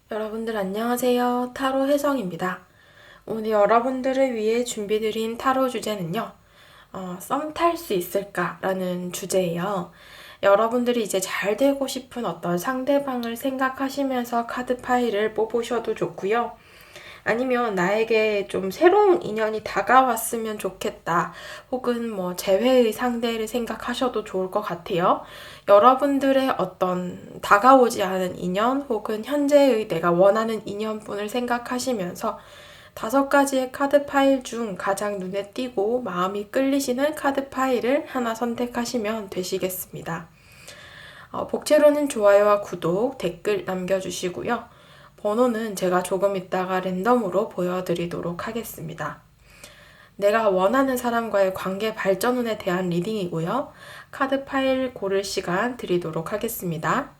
여러분들 안녕하세요. 타로 혜성입니다. 오늘 여러분들을 위해 준비드린 타로 주제는요. 썸 탈 수 있을까? 라는 주제예요. 여러분들이 이제 잘 되고 싶은 어떤 상대방을 생각하시면서 카드 파일을 뽑으셔도 좋고요. 아니면 나에게 좀 새로운 인연이 다가왔으면 좋겠다. 혹은 뭐 재회의 상대를 생각하셔도 좋을 것 같아요. 여러분들의 어떤 다가오지 않은 인연 혹은 현재의 내가 원하는 인연분을 생각하시면서 5가지의 카드 파일 중 가장 눈에 띄고 마음이 끌리시는 카드 파일을 하나 선택하시면 되시겠습니다. 복채로는 좋아요와 구독, 댓글 남겨주시고요. 번호는 제가 조금 이따가 랜덤으로 보여드리도록 하겠습니다. 내가 원하는 사람과의 관계 발전운에 대한 리딩이고요. 카드 파일 고를 시간 드리도록 하겠습니다.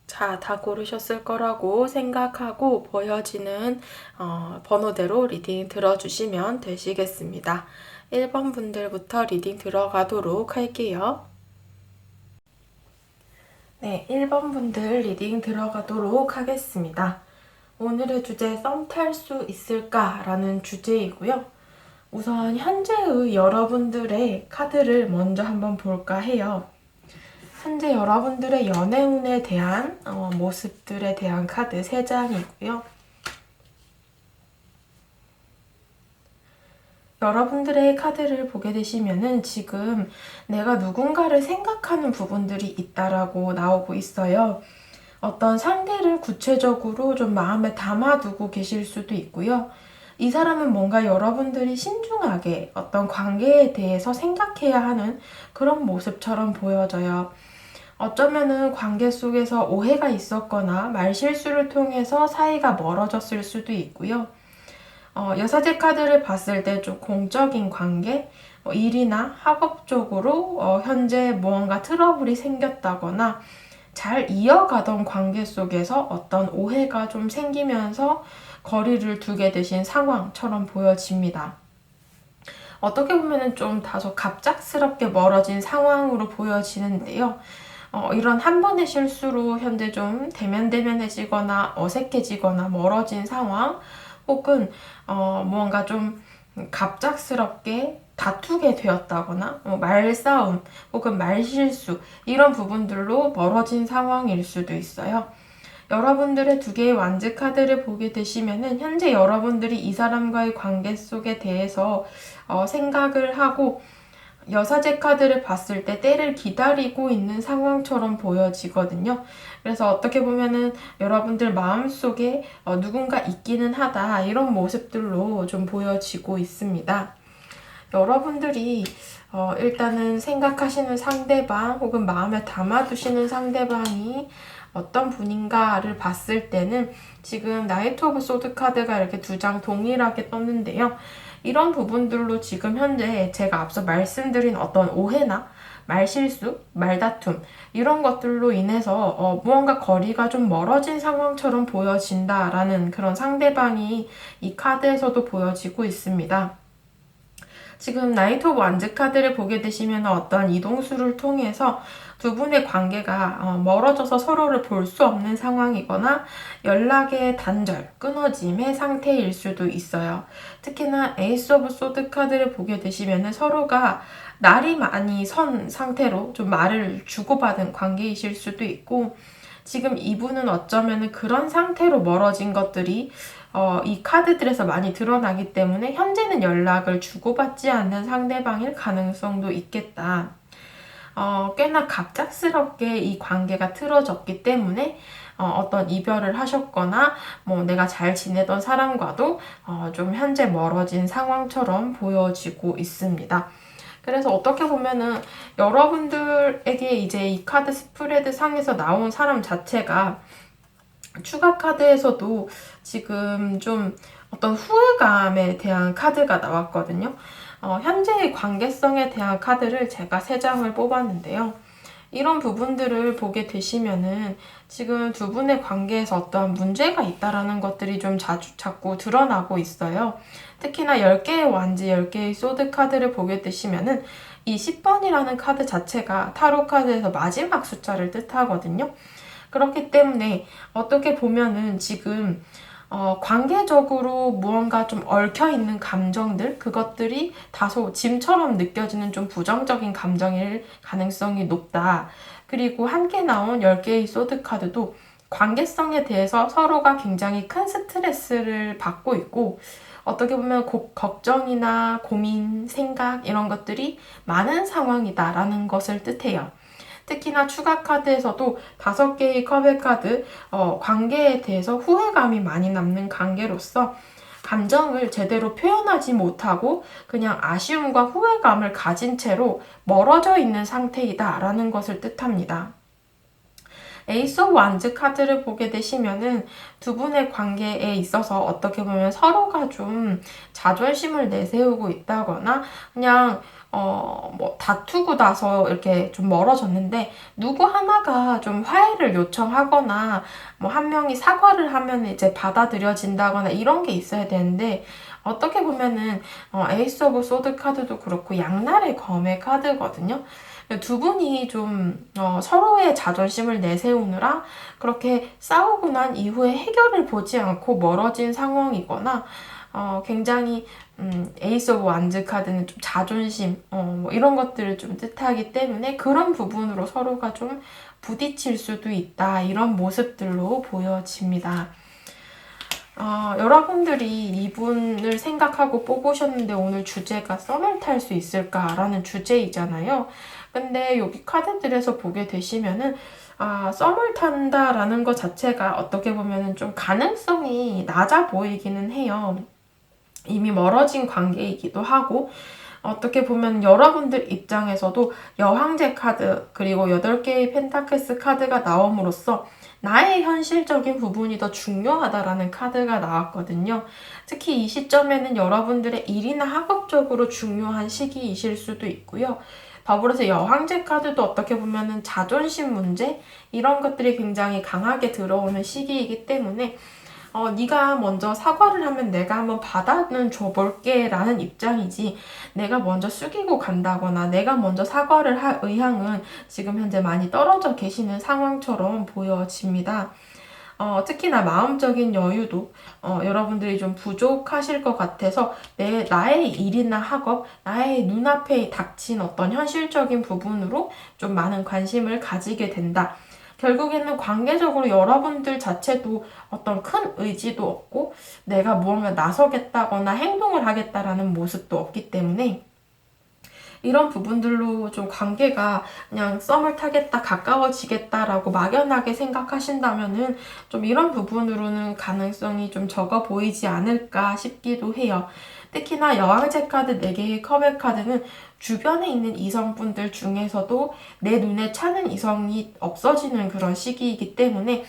자, 다 고르셨을 거라고 생각하고 보여지는 번호대로 리딩 들어주시면 되시겠습니다. 1번 분들부터 리딩 들어가도록 할게요. 네, 1번 분들 리딩 들어가도록 하겠습니다. 오늘의 주제 썸 탈 수 있을까? 라는 주제이고요. 우선 현재의 여러분들의 카드를 먼저 한번 볼까 해요. 현재 여러분들의 연애운에 대한 모습들에 대한 카드 3장이고요. 여러분들의 카드를 보게 되시면은 지금 내가 누군가를 생각하는 부분들이 있다라고 나오고 있어요. 어떤 상대를 구체적으로 좀 마음에 담아두고 계실 수도 있고요. 이 사람은 뭔가 여러분들이 신중하게 어떤 관계에 대해서 생각해야 하는 그런 모습처럼 보여져요. 어쩌면은 관계 속에서 오해가 있었거나 말실수를 통해서 사이가 멀어졌을 수도 있고요. 여사제 카드를 봤을 때 좀 공적인 관계, 일이나 학업적으로 현재 무언가 트러블이 생겼다거나 잘 이어가던 관계 속에서 어떤 오해가 좀 생기면서 거리를 두게 되신 상황처럼 보여집니다. 어떻게 보면 좀 다소 갑작스럽게 멀어진 상황으로 보여지는데요. 이런 한 번의 실수로 현재 좀 대면대면해지거나 어색해지거나 멀어진 상황 혹은 무언가 좀 갑작스럽게 다투게 되었다거나 말싸움 혹은 말실수 이런 부분들로 멀어진 상황일 수도 있어요. 여러분들의 2개의 완즈 카드를 보게 되시면은 현재 여러분들이 이 사람과의 관계 속에 대해서 생각을 하고 여사제 카드를 봤을 때 때를 기다리고 있는 상황처럼 보여지거든요. 그래서 어떻게 보면은 여러분들 마음속에 누군가 있기는 하다 이런 모습들로 좀 보여지고 있습니다. 여러분들이 일단은 생각하시는 상대방 혹은 마음에 담아두시는 상대방이 어떤 분인가를 봤을 때는 지금 나이트 오브 소드 카드가 이렇게 2장 동일하게 떴는데요. 이런 부분들로 지금 현재 제가 앞서 말씀드린 어떤 오해나 말실수, 말다툼 이런 것들로 인해서 무언가 거리가 좀 멀어진 상황처럼 보여진다라는 그런 상대방이 이 카드에서도 보여지고 있습니다. 지금 나이트 오브 완즈 카드를 보게 되시면 어떤 이동수를 통해서 2분의 관계가 멀어져서 서로를 볼 수 없는 상황이거나 연락의 단절, 끊어짐의 상태일 수도 있어요. 특히나 에이스 오브 소드 카드를 보게 되시면 서로가 날이 많이 선 상태로 좀 말을 주고받은 관계이실 수도 있고 지금 이분은 어쩌면 그런 상태로 멀어진 것들이 이 카드들에서 많이 드러나기 때문에 현재는 연락을 주고받지 않는 상대방일 가능성도 있겠다. 꽤나 갑작스럽게 이 관계가 틀어졌기 때문에 어떤 이별을 하셨거나 뭐 내가 잘 지내던 사람과도 좀 현재 멀어진 상황처럼 보여지고 있습니다. 그래서 어떻게 보면은 여러분들에게 이제 이 카드 스프레드 상에서 나온 사람 자체가 추가 카드에서도 지금 좀 어떤 후회감에 대한 카드가 나왔거든요. 현재의 관계성에 대한 카드를 제가 3장을 뽑았는데요. 이런 부분들을 보게 되시면은 지금 두 분의 관계에서 어떠한 문제가 있다라는 것들이 좀 자꾸 드러나고 있어요. 특히나 10개의 완지, 10개의 소드 카드를 보게 되시면은 이 10번이라는 카드 자체가 타로 카드에서 마지막 숫자를 뜻하거든요. 그렇기 때문에 어떻게 보면은 지금 관계적으로 무언가 좀 얽혀있는 감정들, 그것들이 다소 짐처럼 느껴지는 좀 부정적인 감정일 가능성이 높다. 그리고 함께 나온 10개의 소드 카드도 관계성에 대해서 서로가 굉장히 큰 스트레스를 받고 있고, 어떻게 보면 걱정이나 고민, 생각 이런 것들이 많은 상황이다라는 것을 뜻해요. 특히나 추가 카드에서도 5개의 컵의 카드, 관계에 대해서 후회감이 많이 남는 관계로서 감정을 제대로 표현하지 못하고 그냥 아쉬움과 후회감을 가진 채로 멀어져 있는 상태이다라는 것을 뜻합니다. 에이스 오브 완즈 카드를 보게 되시면은 두 분의 관계에 있어서 어떻게 보면 서로가 좀 자존심을 내세우고 있다거나 그냥 다투고 나서 이렇게 좀 멀어졌는데 누구 하나가 좀 화해를 요청하거나 뭐 한 명이 사과를 하면 이제 받아들여진다거나 이런 게 있어야 되는데 어떻게 보면은 에이스 오브 소드 카드도 그렇고 양날의 검의 카드거든요. 두 분이 좀 서로의 자존심을 내세우느라 그렇게 싸우고 난 이후에 해결을 보지 않고 멀어진 상황이거나 굉장히 에이스 오브 완즈 카드는 좀 자존심 뭐 이런 것들을 좀 뜻하기 때문에 그런 부분으로 서로가 좀 부딪힐 수도 있다 이런 모습들로 보여집니다. 여러분들이 이분을 생각하고 뽑으셨는데 오늘 주제가 썸을 탈 수 있을까라는 주제이잖아요. 근데 여기 카드들에서 보게 되시면은 썸을 탄다라는 것 자체가 어떻게 보면은 좀 가능성이 낮아 보이기는 해요. 이미 멀어진 관계이기도 하고 어떻게 보면 여러분들 입장에서도 여황제 카드 그리고 8개의 펜타클스 카드가 나옴으로써 나의 현실적인 부분이 더 중요하다라는 카드가 나왔거든요. 특히 이 시점에는 여러분들의 일이나 학업적으로 중요한 시기이실 수도 있고요. 더불어서 여황제 카드도 어떻게 보면은 자존심 문제 이런 것들이 굉장히 강하게 들어오는 시기이기 때문에 네가 먼저 사과를 하면 내가 한번 받아는 줘볼게 라는 입장이지 내가 먼저 숙이고 간다거나 내가 먼저 사과를 할 의향은 지금 현재 많이 떨어져 계시는 상황처럼 보여집니다. 특히나 마음적인 여유도 여러분들이 좀 부족하실 것 같아서 나의 일이나 학업, 나의 눈앞에 닥친 어떤 현실적인 부분으로 좀 많은 관심을 가지게 된다. 결국에는 관계적으로 여러분들 자체도 어떤 큰 의지도 없고 내가 무언가 나서겠다거나 행동을 하겠다라는 모습도 없기 때문에 이런 부분들로 좀 관계가 그냥 썸을 타겠다, 가까워지겠다라고 막연하게 생각하신다면은 좀 이런 부분으로는 가능성이 좀 적어 보이지 않을까 싶기도 해요. 특히나 여왕제 카드 4개의 컵의 카드는 주변에 있는 이성분들 중에서도 내 눈에 차는 이성이 없어지는 그런 시기이기 때문에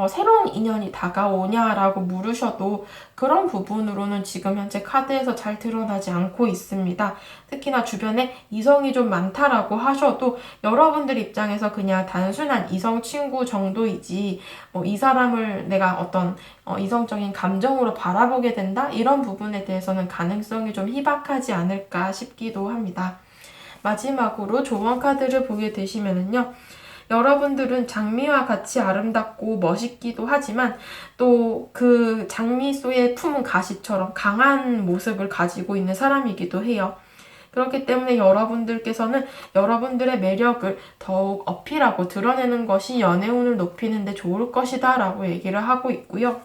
새로운 인연이 다가오냐라고 물으셔도 그런 부분으로는 지금 현재 카드에서 잘 드러나지 않고 있습니다. 특히나 주변에 이성이 좀 많다라고 하셔도 여러분들 입장에서 그냥 단순한 이성 친구 정도이지 이 사람을 내가 어떤 이성적인 감정으로 바라보게 된다? 이런 부분에 대해서는 가능성이 좀 희박하지 않을까 싶기도 합니다. 마지막으로 조언 카드를 보게 되시면은요. 여러분들은 장미와 같이 아름답고 멋있기도 하지만 또 그 장미 속에 품은 가시처럼 강한 모습을 가지고 있는 사람이기도 해요. 그렇기 때문에 여러분들께서는 여러분들의 매력을 더욱 어필하고 드러내는 것이 연애운을 높이는 데 좋을 것이다 라고 얘기를 하고 있고요.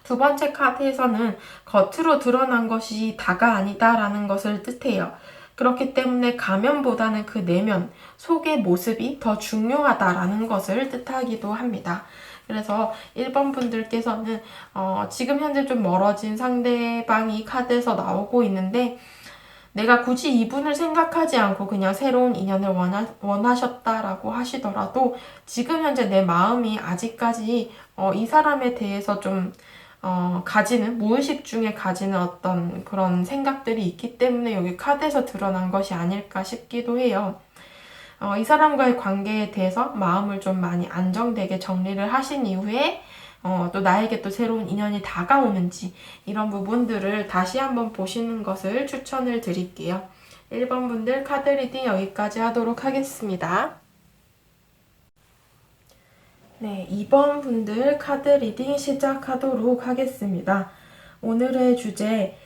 두 번째 카드에서는 겉으로 드러난 것이 다가 아니다 라는 것을 뜻해요. 그렇기 때문에 가면보다는 그 내면, 속의 모습이 더 중요하다라는 것을 뜻하기도 합니다. 그래서 1번 분들께서는 지금 현재 좀 멀어진 상대방이 카드에서 나오고 있는데 내가 굳이 이분을 생각하지 않고 그냥 새로운 인연을 원하셨다라고 하시더라도 지금 현재 내 마음이 아직까지 이 사람에 대해서 좀 가지는, 무의식 중에 가지는 어떤 그런 생각들이 있기 때문에 여기 카드에서 드러난 것이 아닐까 싶기도 해요. 이 사람과의 관계에 대해서 마음을 좀 많이 안정되게 정리를 하신 이후에 또 나에게 또 새로운 인연이 다가오는지 이런 부분들을 다시 한번 보시는 것을 추천을 드릴게요. 1번 분들 카드 리딩 여기까지 하도록 하겠습니다. 네, 2번 분들 카드 리딩 시작하도록 하겠습니다. 오늘의 주제,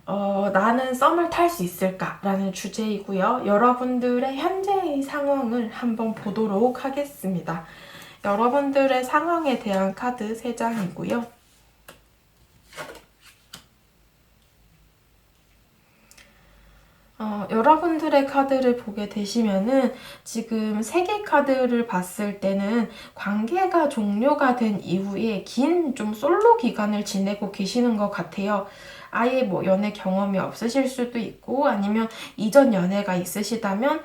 나는 썸을 탈 수 있을까? 라는 주제이고요. 여러분들의 현재의 상황을 한번 보도록 하겠습니다. 여러분들의 상황에 대한 카드 3장이고요. 여러분들의 카드를 보게 되시면은 지금 3개 카드를 봤을 때는 관계가 종료가 된 이후에 긴 좀 솔로 기간을 지내고 계시는 것 같아요. 아예 뭐 연애 경험이 없으실 수도 있고 아니면 이전 연애가 있으시다면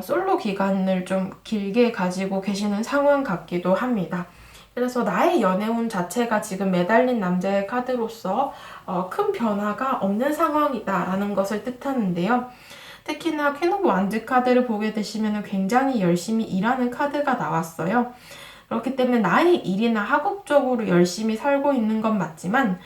솔로 기간을 좀 길게 가지고 계시는 상황 같기도 합니다. 그래서 나의 연애운 자체가 지금 매달린 남자의 카드로서 큰 변화가 없는 상황이다라는 것을 뜻하는데요. 특히나 퀸 오브 완즈 카드를 보게 되시면 굉장히 열심히 일하는 카드가 나왔어요. 그렇기 때문에 나의 일이나 학업적으로 열심히 살고 있는 건 맞지만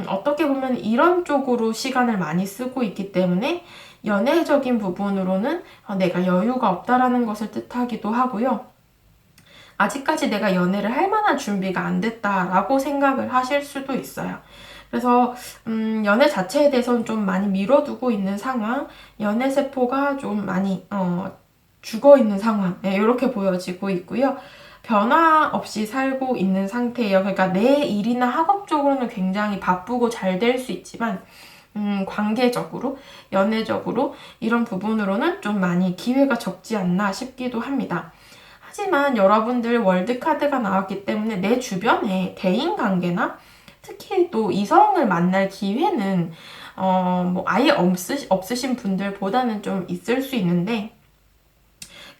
어떻게 보면 이런 쪽으로 시간을 많이 쓰고 있기 때문에 연애적인 부분으로는 내가 여유가 없다라는 것을 뜻하기도 하고요. 아직까지 내가 연애를 할 만한 준비가 안 됐다라고 생각을 하실 수도 있어요. 그래서 연애 자체에 대해서는 좀 많이 미뤄두고 있는 상황, 연애 세포가 좀 많이 죽어 있는 상황, 이렇게 보여지고 있고요. 변화 없이 살고 있는 상태예요. 그러니까 내 일이나 학업적으로는 굉장히 바쁘고 잘 될 수 있지만 관계적으로, 연애적으로 이런 부분으로는 좀 많이 기회가 적지 않나 싶기도 합니다. 하지만 여러분들 월드카드가 나왔기 때문에 내 주변에 대인관계나 특히 또 이성을 만날 기회는 뭐 아예 없으신 분들보다는 좀 있을 수 있는데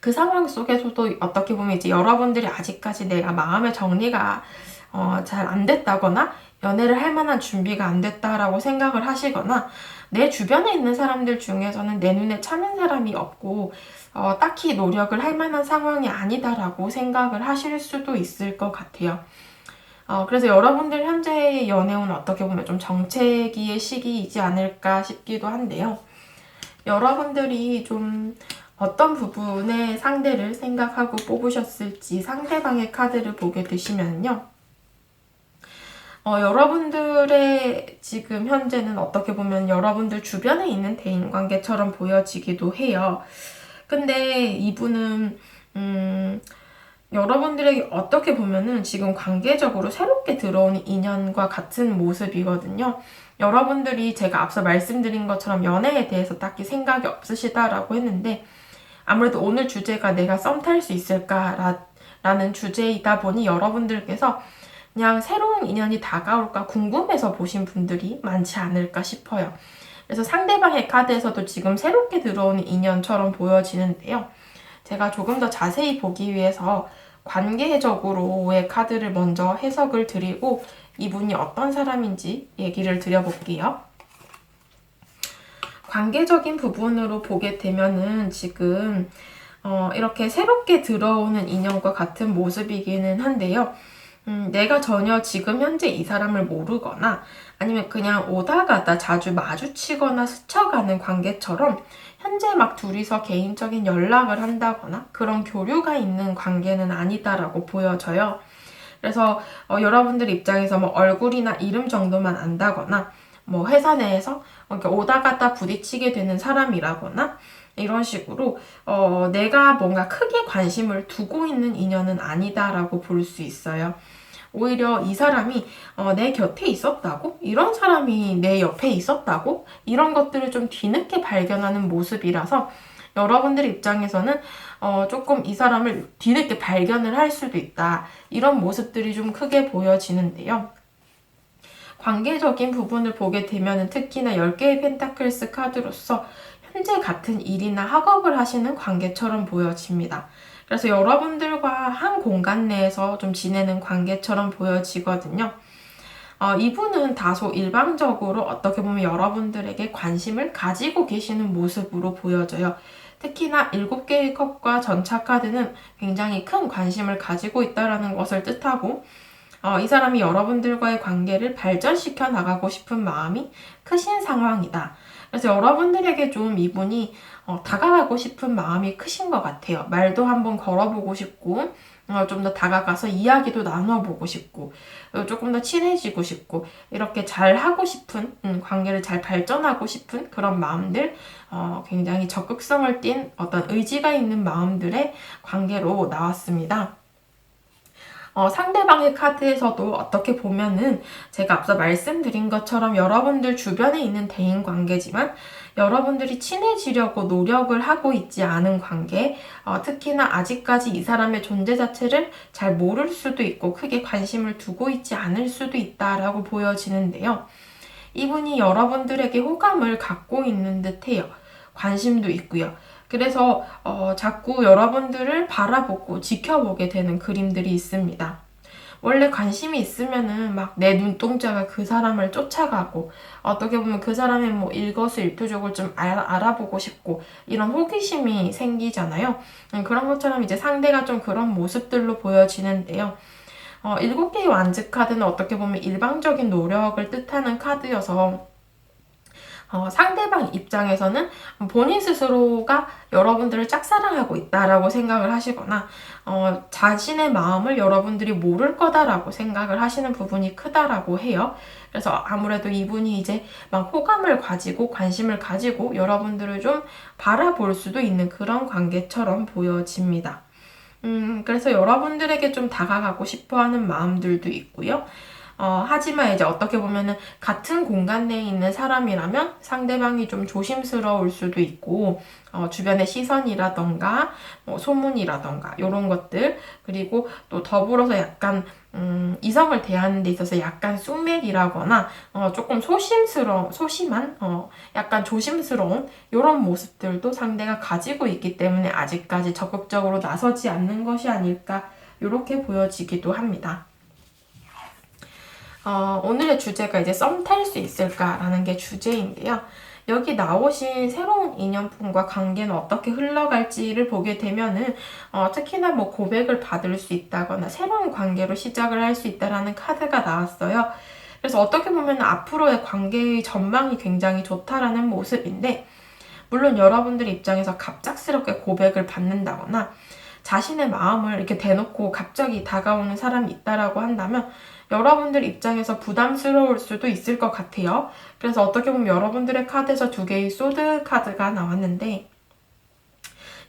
그 상황 속에서도 어떻게 보면 이제 여러분들이 아직까지 내가 마음의 정리가 잘 안 됐다거나 연애를 할 만한 준비가 안 됐다라고 생각을 하시거나 내 주변에 있는 사람들 중에서는 내 눈에 차는 사람이 없고 딱히 노력을 할 만한 상황이 아니다라고 생각을 하실 수도 있을 것 같아요. 그래서 여러분들 현재의 연애운은 어떻게 보면 좀 정체기의 시기이지 않을까 싶기도 한데요. 여러분들이 좀 어떤 부분의 상대를 생각하고 뽑으셨을지 상대방의 카드를 보게 되시면요. 여러분들의 지금 현재는 어떻게 보면 여러분들 주변에 있는 대인관계처럼 보여지기도 해요. 근데 이분은 여러분들에게 어떻게 보면은 지금 관계적으로 새롭게 들어오는 인연과 같은 모습이거든요. 여러분들이 제가 앞서 말씀드린 것처럼 연애에 대해서 딱히 생각이 없으시다라고 했는데 아무래도 오늘 주제가 내가 썸 탈 수 있을까라는 주제이다 보니 여러분들께서 그냥 새로운 인연이 다가올까 궁금해서 보신 분들이 많지 않을까 싶어요. 그래서 상대방의 카드에서도 지금 새롭게 들어오는 인연처럼 보여지는데요. 제가 조금 더 자세히 보기 위해서 관계적으로의 카드를 먼저 해석을 드리고 이분이 어떤 사람인지 얘기를 드려볼게요. 관계적인 부분으로 보게 되면은 지금 이렇게 새롭게 들어오는 인연과 같은 모습이기는 한데요. 내가 전혀 지금 현재 이 사람을 모르거나 아니면 그냥 오다 가다 자주 마주치거나 스쳐가는 관계처럼 현재 막 둘이서 개인적인 연락을 한다거나 그런 교류가 있는 관계는 아니다라고 보여져요. 그래서 여러분들 입장에서 뭐 얼굴이나 이름 정도만 안다거나 뭐 회사 내에서 이렇게 오다 갔다 부딪히게 되는 사람이라거나 이런 식으로 내가 뭔가 크게 관심을 두고 있는 인연은 아니다라고 볼 수 있어요. 오히려 이 사람이 내 곁에 있었다고? 이런 사람이 내 옆에 있었다고? 이런 것들을 좀 뒤늦게 발견하는 모습이라서 여러분들 입장에서는 조금 이 사람을 뒤늦게 발견을 할 수도 있다. 이런 모습들이 좀 크게 보여지는데요. 관계적인 부분을 보게 되면 특히나 10개의 펜타클스 카드로서 현재 같은 일이나 학업을 하시는 관계처럼 보여집니다. 그래서 여러분들과 한 공간 내에서 좀 지내는 관계처럼 보여지거든요. 이분은 다소 일방적으로 어떻게 보면 여러분들에게 관심을 가지고 계시는 모습으로 보여져요. 특히나 7개의 컵과 전차 카드는 굉장히 큰 관심을 가지고 있다는 것을 뜻하고, 이 사람이 여러분들과의 관계를 발전시켜 나가고 싶은 마음이 크신 상황이다. 그래서 여러분들에게 좀 이분이 다가가고 싶은 마음이 크신 것 같아요. 말도 한번 걸어보고 싶고, 좀 더 다가가서 이야기도 나눠보고 싶고, 조금 더 친해지고 싶고, 이렇게 잘 하고 싶은, 관계를 잘 발전하고 싶은 그런 마음들, 굉장히 적극성을 띤 어떤 의지가 있는 마음들의 관계로 나왔습니다. 상대방의 카드에서도 어떻게 보면은 제가 앞서 말씀드린 것처럼 여러분들 주변에 있는 대인 관계지만 여러분들이 친해지려고 노력을 하고 있지 않은 관계, 특히나 아직까지 이 사람의 존재 자체를 잘 모를 수도 있고 크게 관심을 두고 있지 않을 수도 있다라고 보여지는데요. 이분이 여러분들에게 호감을 갖고 있는 듯해요. 관심도 있고요. 그래서 자꾸 여러분들을 바라보고 지켜보게 되는 그림들이 있습니다. 원래 관심이 있으면은 막 내 눈동자가 그 사람을 쫓아가고 어떻게 보면 그 사람의 뭐 일거수일투족을 좀 알아보고 싶고 이런 호기심이 생기잖아요. 그런 것처럼 이제 상대가 좀 그런 모습들로 보여지는데요. 7개의 완즈 카드는 어떻게 보면 일방적인 노력을 뜻하는 카드여서 상대방 입장에서는 본인 스스로가 여러분들을 짝사랑하고 있다라고 생각을 하시거나 자신의 마음을 여러분들이 모를 거다라고 생각을 하시는 부분이 크다라고 해요. 그래서 아무래도 이분이 이제 막 호감을 가지고 관심을 가지고 여러분들을 좀 바라볼 수도 있는 그런 관계처럼 보여집니다. 그래서 여러분들에게 좀 다가가고 싶어 하는 마음들도 있고요. 하지만 이제 어떻게 보면은 같은 공간 내에 있는 사람이라면 상대방이 좀 조심스러울 수도 있고, 주변의 시선이라던가, 소문이라던가, 이런 것들, 그리고 또 더불어서 약간, 이성을 대하는 데 있어서 약간 숙맥이라거나, 조금 소심한, 약간 조심스러운, 이런 모습들도 상대가 가지고 있기 때문에 아직까지 적극적으로 나서지 않는 것이 아닐까, 이렇게 보여지기도 합니다. 오늘의 주제가 이제 썸 탈 수 있을까라는 게 주제인데요. 여기 나오신 새로운 인연분과 관계는 어떻게 흘러갈지를 보게 되면은 특히나 뭐 고백을 받을 수 있다거나 새로운 관계로 시작을 할 수 있다라는 카드가 나왔어요. 그래서 어떻게 보면 앞으로의 관계의 전망이 굉장히 좋다라는 모습인데 물론 여러분들 입장에서 갑작스럽게 고백을 받는다거나 자신의 마음을 이렇게 대놓고 갑자기 다가오는 사람이 있다라고 한다면 여러분들 입장에서 부담스러울 수도 있을 것 같아요. 그래서 어떻게 보면 여러분들의 카드에서 2개의 소드 카드가 나왔는데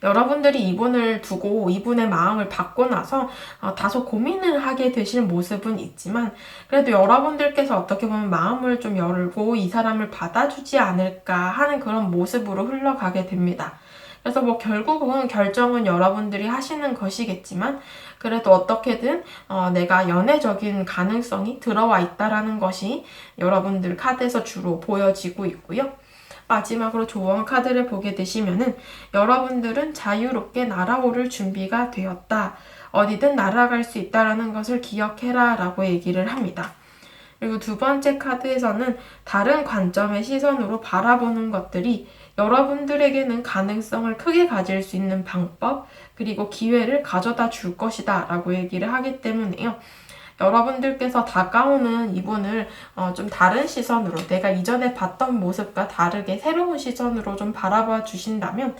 여러분들이 이분을 두고 이분의 마음을 받고 나서 다소 고민을 하게 되실 모습은 있지만 그래도 여러분들께서 어떻게 보면 마음을 좀 열고 이 사람을 받아주지 않을까 하는 그런 모습으로 흘러가게 됩니다. 그래서 뭐 결국은 결정은 여러분들이 하시는 것이겠지만 그래도 어떻게든 내가 연애적인 가능성이 들어와 있다라는 것이 여러분들 카드에서 주로 보여지고 있고요. 마지막으로 조언 카드를 보게 되시면은 여러분들은 자유롭게 날아오를 준비가 되었다. 어디든 날아갈 수 있다라는 것을 기억해라 라고 얘기를 합니다. 그리고 2번째 카드에서는 다른 관점의 시선으로 바라보는 것들이 여러분들에게는 가능성을 크게 가질 수 있는 방법 그리고 기회를 가져다 줄 것이다 라고 얘기를 하기 때문에요. 여러분들께서 다가오는 이분을 좀 다른 시선으로 내가 이전에 봤던 모습과 다르게 새로운 시선으로 좀 바라봐 주신다면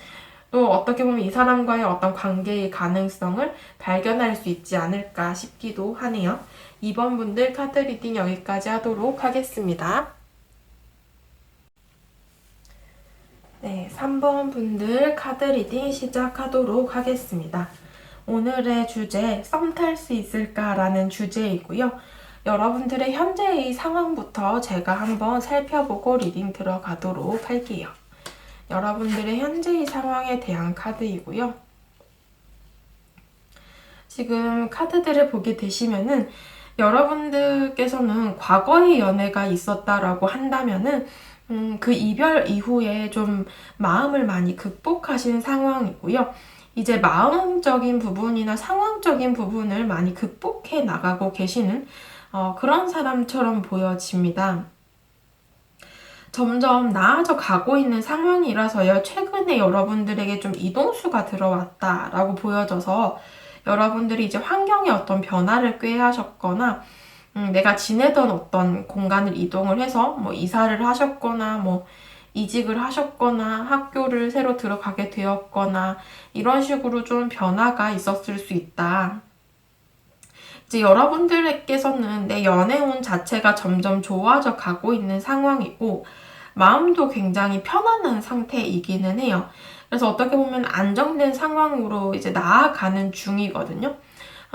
또 어떻게 보면 이 사람과의 어떤 관계의 가능성을 발견할 수 있지 않을까 싶기도 하네요. 2번 분들 카드 리딩 여기까지 하도록 하겠습니다. 네, 3번 분들 카드 리딩 시작하도록 하겠습니다. 오늘의 주제, 썸 탈 수 있을까라는 주제이고요. 여러분들의 현재의 상황부터 제가 한번 살펴보고 리딩 들어가도록 할게요. 여러분들의 현재의 상황에 대한 카드이고요. 지금 카드들을 보게 되시면은 여러분들께서는 과거의 연애가 있었다라고 한다면은 그 이별 이후에 좀 마음을 많이 극복하신 상황이고요. 이제 마음적인 부분이나 상황적인 부분을 많이 극복해 나가고 계시는 그런 사람처럼 보여집니다. 점점 나아져 가고 있는 상황이라서요. 최근에 여러분들에게 좀 이동수가 들어왔다라고 보여져서 여러분들이 이제 환경에 어떤 변화를 꾀하셨거나 내가 지내던 어떤 공간을 이동을 해서 뭐 이사를 하셨거나 뭐 이직을 하셨거나 학교를 새로 들어가게 되었거나 이런 식으로 좀 변화가 있었을 수 있다. 이제 여러분들께서는 내 연애운 자체가 점점 좋아져 가고 있는 상황이고 마음도 굉장히 편안한 상태이기는 해요. 그래서 어떻게 보면 안정된 상황으로 이제 나아가는 중이거든요.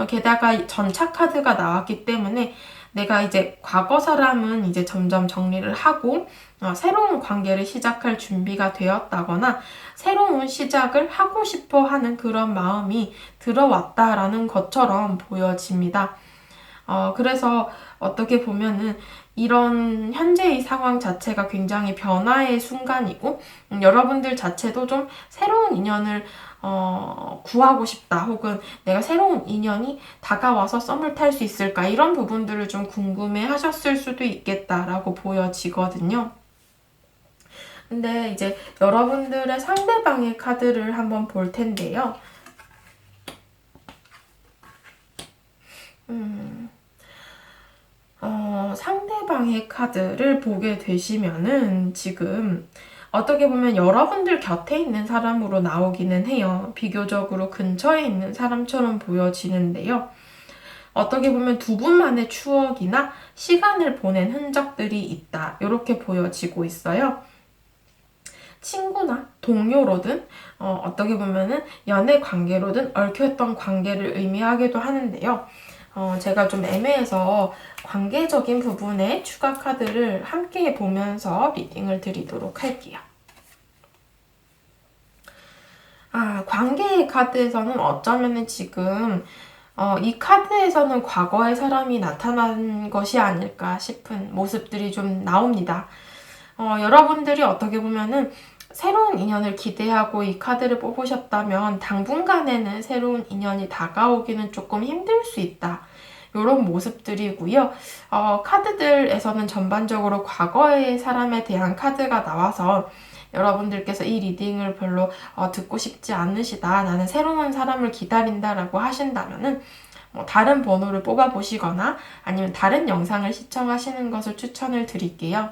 게다가 전차 카드가 나왔기 때문에 내가 이제 과거 사람은 이제 점점 정리를 하고 새로운 관계를 시작할 준비가 되었다거나 새로운 시작을 하고 싶어 하는 그런 마음이 들어왔다라는 것처럼 보여집니다. 그래서 어떻게 보면은 이런 현재의 상황 자체가 굉장히 변화의 순간이고 여러분들 자체도 좀 새로운 인연을 구하고 싶다 혹은 내가 새로운 인연이 다가와서 썸을 탈 수 있을까 이런 부분들을 좀 궁금해 하셨을 수도 있겠다라고 보여지거든요. 근데 이제 여러분들의 상대방의 카드를 한번 볼 텐데요. 상대방의 카드를 보게 되시면은 지금 어떻게 보면 여러분들 곁에 있는 사람으로 나오기는 해요. 비교적으로 근처에 있는 사람처럼 보여지는데요. 어떻게 보면 두 분만의 추억이나 시간을 보낸 흔적들이 있다. 이렇게 보여지고 있어요. 친구나 동료로든 어떻게 보면은 연애 관계로든 얽혀있던 관계를 의미하기도 하는데요. 제가 좀 애매해서 관계적인 부분에 추가 카드를 함께 보면서 리딩을 드리도록 할게요. 관계의 카드에서는 어쩌면은 지금 이 카드에서는 과거의 사람이 나타난 것이 아닐까 싶은 모습들이 좀 나옵니다. 여러분들이 어떻게 보면은 새로운 인연을 기대하고 이 카드를 뽑으셨다면 당분간에는 새로운 인연이 다가오기는 조금 힘들 수 있다. 이런 모습들이고요. 카드들에서는 전반적으로 과거의 사람에 대한 카드가 나와서 여러분들께서 이 리딩을 별로 듣고 싶지 않으시다. 나는 새로운 사람을 기다린다라고 하신다면은 다른 번호를 뽑아보시거나 아니면 다른 영상을 시청하시는 것을 추천을 드릴게요.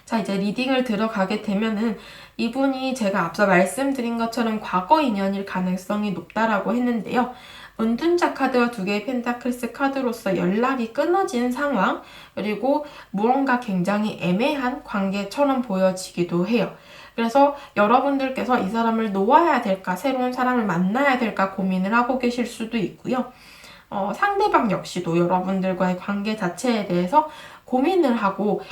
자, 이제 리딩을 들어가게 되면은 이분이 제가 앞서 말씀드린 것처럼 과거 인연일 가능성이 높다라고 했는데요. 은둔자 카드와 두 개의 펜타클스 카드로서 연락이 끊어진 상황, 그리고 무언가 굉장히 애매한 관계처럼 보여지기도 해요. 그래서 여러분들께서 이 사람을 놓아야 될까, 새로운 사람을 만나야 될까 고민을 하고 계실 수도 있고요. 상대방 역시도 여러분들과의 관계 자체에 대해서 고민을 하고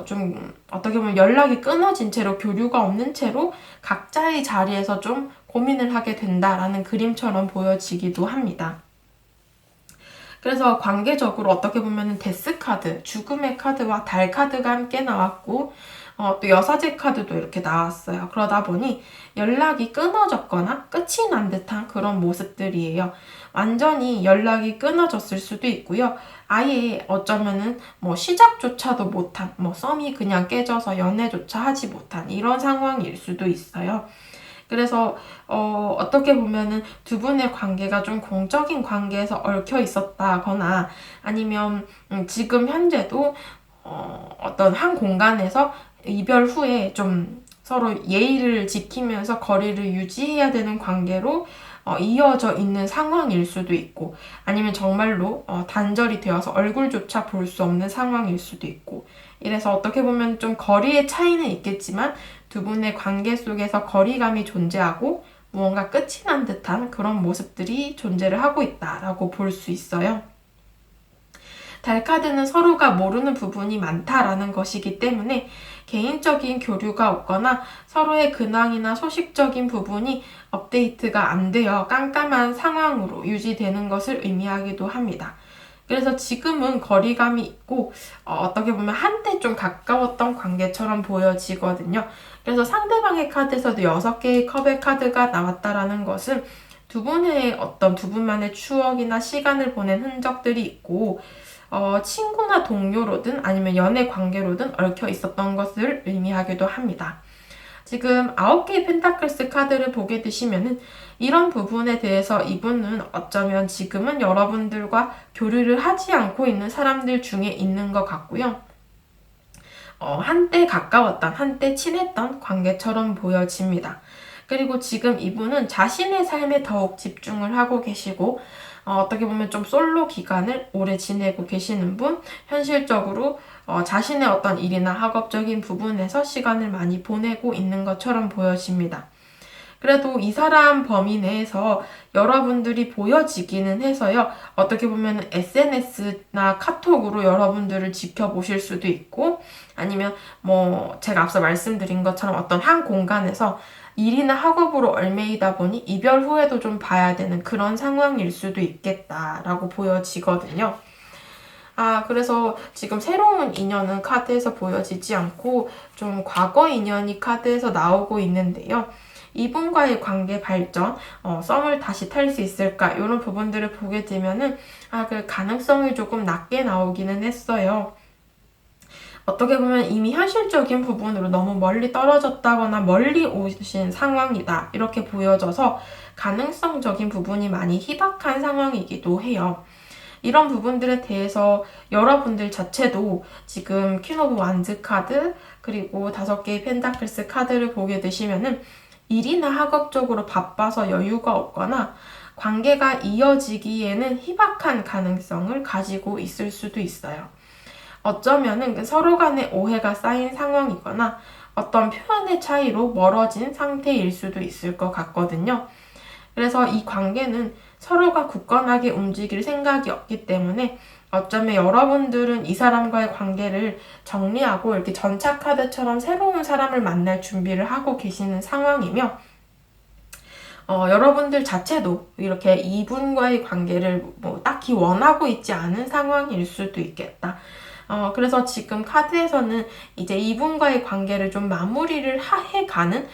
좀 어떻게 보면 연락이 끊어진 채로 교류가 없는 채로 각자의 자리에서 좀 고민을 하게 된다라는 그림처럼 보여지기도 합니다. 그래서 관계적으로 어떻게 보면 데스 카드, 죽음의 카드와 달 카드가 함께 나왔고 또 여사제 카드도 이렇게 나왔어요. 그러다 보니 연락이 끊어졌거나 끝이 난 듯한 그런 모습들이에요. 완전히 연락이 끊어졌을 수도 있고요. 아예 어쩌면은 뭐 시작조차도 못한, 뭐 썸이 그냥 깨져서 연애조차 하지 못한 이런 상황일 수도 있어요. 그래서 어떻게 보면은 두 분의 관계가 좀 공적인 관계에서 얽혀 있었다거나 아니면 지금 현재도 어떤 한 공간에서 이별 후에 좀 서로 예의를 지키면서 거리를 유지해야 되는 관계로 이어져 있는 상황일 수도 있고 아니면 정말로 단절이 되어서 얼굴조차 볼 수 없는 상황일 수도 있고 이래서 어떻게 보면 좀 거리의 차이는 있겠지만 두 분의 관계 속에서 거리감이 존재하고 무언가 끝이 난 듯한 그런 모습들이 존재를 하고 있다라고 볼 수 있어요. 달 카드는 서로가 모르는 부분이 많다라는 것이기 때문에 개인적인 교류가 없거나 서로의 근황이나 소식적인 부분이 업데이트가 안 되어 깜깜한 상황으로 유지되는 것을 의미하기도 합니다. 그래서 지금은 거리감이 있고 어떻게 보면 한때 좀 가까웠던 관계처럼 보여지거든요. 그래서 상대방의 카드에서도 6개의 컵의 카드가 나왔다라는 것은 두 분의 어떤 두 분만의 추억이나 시간을 보낸 흔적들이 있고 친구나 동료로든 아니면 연애 관계로든 얽혀 있었던 것을 의미하기도 합니다. 지금 9개의 펜타클스 카드를 보게 되시면은 이런 부분에 대해서 이분은 어쩌면 지금은 여러분들과 교류를 하지 않고 있는 사람들 중에 있는 것 같고요. 한때 가까웠던, 한때 친했던 관계처럼 보여집니다. 그리고 지금 이분은 자신의 삶에 더욱 집중을 하고 계시고 어떻게 보면 좀 솔로 기간을 오래 지내고 계시는 분, 현실적으로 자신의 어떤 일이나 학업적인 부분에서 시간을 많이 보내고 있는 것처럼 보여집니다. 그래도 이 사람 범위 내에서 여러분들이 보여지기는 해서요. 어떻게 보면 SNS나 카톡으로 여러분들을 지켜보실 수도 있고 아니면 뭐 제가 앞서 말씀드린 것처럼 어떤 한 공간에서 일이나 학업으로 얽매이다 보니 이별 후에도 좀 봐야 되는 그런 상황일 수도 있겠다라고 보여지거든요. 그래서 지금 새로운 인연은 카드에서 보여지지 않고 좀 과거 인연이 카드에서 나오고 있는데요. 이분과의 관계 발전, 썸을 다시 탈 수 있을까? 이런 부분들을 보게 되면은, 그 가능성이 조금 낮게 나오기는 했어요. 어떻게 보면 이미 현실적인 부분으로 너무 멀리 떨어졌다거나 멀리 오신 상황이다. 이렇게 보여져서 가능성적인 부분이 많이 희박한 상황이기도 해요. 이런 부분들에 대해서 여러분들 자체도 지금 퀸 오브 완즈 카드 그리고 5개의 펜타클스 카드를 보게 되시면은 일이나 학업적으로 바빠서 여유가 없거나 관계가 이어지기에는 희박한 가능성을 가지고 있을 수도 있어요. 어쩌면은 서로 간의 오해가 쌓인 상황이거나 어떤 표현의 차이로 멀어진 상태일 수도 있을 것 같거든요. 그래서 이 관계는 서로가 굳건하게 움직일 생각이 없기 때문에 어쩌면 여러분들은 이 사람과의 관계를 정리하고 이렇게 전차 카드처럼 새로운 사람을 만날 준비를 하고 계시는 상황이며 여러분들 자체도 이렇게 이분과의 관계를 뭐 딱히 원하고 있지 않은 상황일 수도 있겠다. 그래서 지금 카드에서는 이제 이분과의 관계를 좀 마무리를 해가는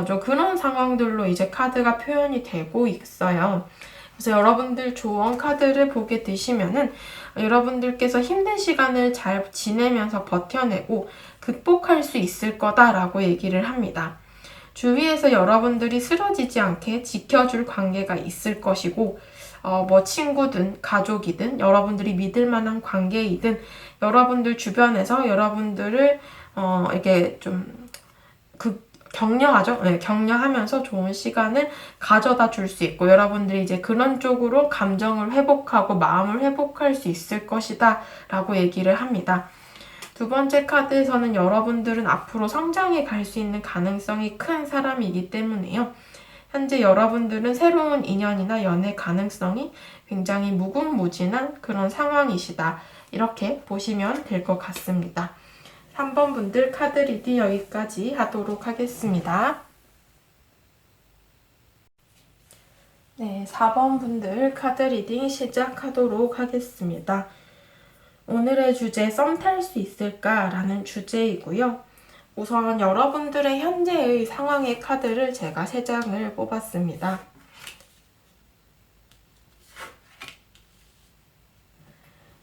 좀 그런 상황들로 이제 카드가 표현이 되고 있어요. 그래서 여러분들 조언 카드를 보게 되시면은 여러분들께서 힘든 시간을 잘 지내면서 버텨내고 극복할 수 있을 거다라고 얘기를 합니다. 주위에서 여러분들이 쓰러지지 않게 지켜줄 관계가 있을 것이고 뭐 친구든 가족이든 여러분들이 믿을 만한 관계이든 여러분들 주변에서 여러분들을 이렇게 좀 격려하죠. 네, 격려하면서 좋은 시간을 가져다 줄 수 있고 여러분들이 이제 그런 쪽으로 감정을 회복하고 마음을 회복할 수 있을 것이다 라고 얘기를 합니다. 두 번째 카드에서는 여러분들은 앞으로 성장해 갈 수 있는 가능성이 큰 사람이기 때문에요. 현재 여러분들은 새로운 인연이나 연애 가능성이 굉장히 무궁무진한 그런 상황이시다. 이렇게 보시면 될 것 같습니다. 3번 분들 카드 리딩 여기까지 하도록 하겠습니다. 네, 4번 분들 카드 리딩 시작하도록 하겠습니다. 오늘의 주제 썸 탈 수 있을까? 라는 주제이고요. 우선 여러분들의 현재의 상황의 카드를 제가 3장을 뽑았습니다.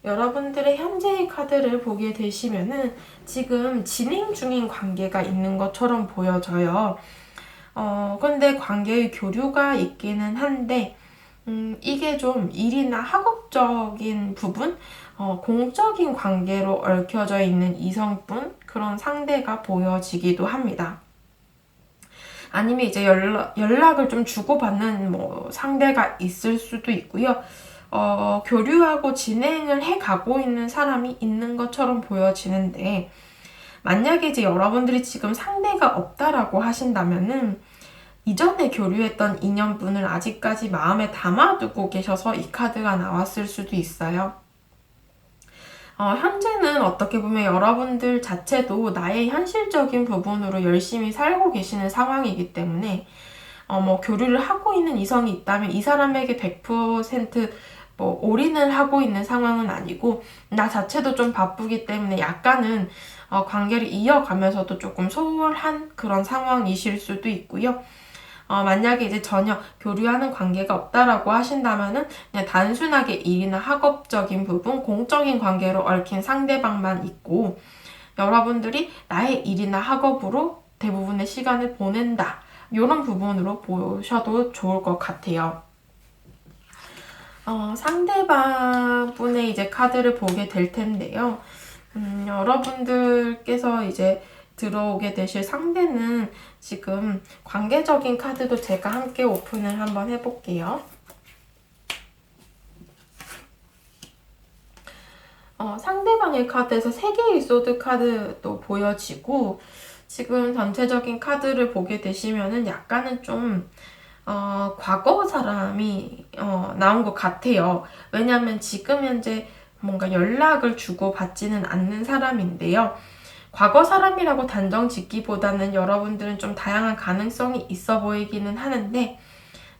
여러분들의 현재의 카드를 보게 되시면은 지금 진행 중인 관계가 있는 것처럼 보여져요. 근데 관계의 교류가 있기는 한데, 이게 좀 일이나 학업적인 부분, 공적인 관계로 얽혀져 있는 이성분, 그런 상대가 보여지기도 합니다. 아니면 이제 연락을 좀 주고받는 뭐 상대가 있을 수도 있고요. 교류하고 진행을 해가고 있는 사람이 있는 것처럼 보여지는데 만약에 이제 여러분들이 지금 상대가 없다라고 하신다면은 이전에 교류했던 인연분을 아직까지 마음에 담아두고 계셔서 이 카드가 나왔을 수도 있어요. 현재는 어떻게 보면 여러분들 자체도 나의 현실적인 부분으로 열심히 살고 계시는 상황이기 때문에 뭐 교류를 하고 있는 이성이 있다면 이 사람에게 100% 뭐 올인을 하고 있는 상황은 아니고 나 자체도 좀 바쁘기 때문에 약간은 관계를 이어가면서도 조금 소홀한 그런 상황이실 수도 있고요. 만약에 이제 전혀 교류하는 관계가 없다라고 하신다면은 그냥 단순하게 일이나 학업적인 부분, 공적인 관계로 얽힌 상대방만 있고, 여러분들이 나의 일이나 학업으로 대부분의 시간을 보낸다. 이런 부분으로 보셔도 좋을 것 같아요. 상대방분의 이제 카드를 보게 될 텐데요. 여러분들께서 이제 들어오게 되실 상대는 지금 관계적인 카드도 제가 함께 오픈을 한번 해볼게요. 상대방의 카드에서 3개의 소드 카드도 보여지고, 지금 전체적인 카드를 보게 되시면은 약간은 좀 과거 사람이 나온 것 같아요. 왜냐하면 지금 현재 뭔가 연락을 주고 받지는 않는 사람인데요. 과거 사람이라고 단정 짓기보다는 여러분들은 좀 다양한 가능성이 있어 보이기는 하는데,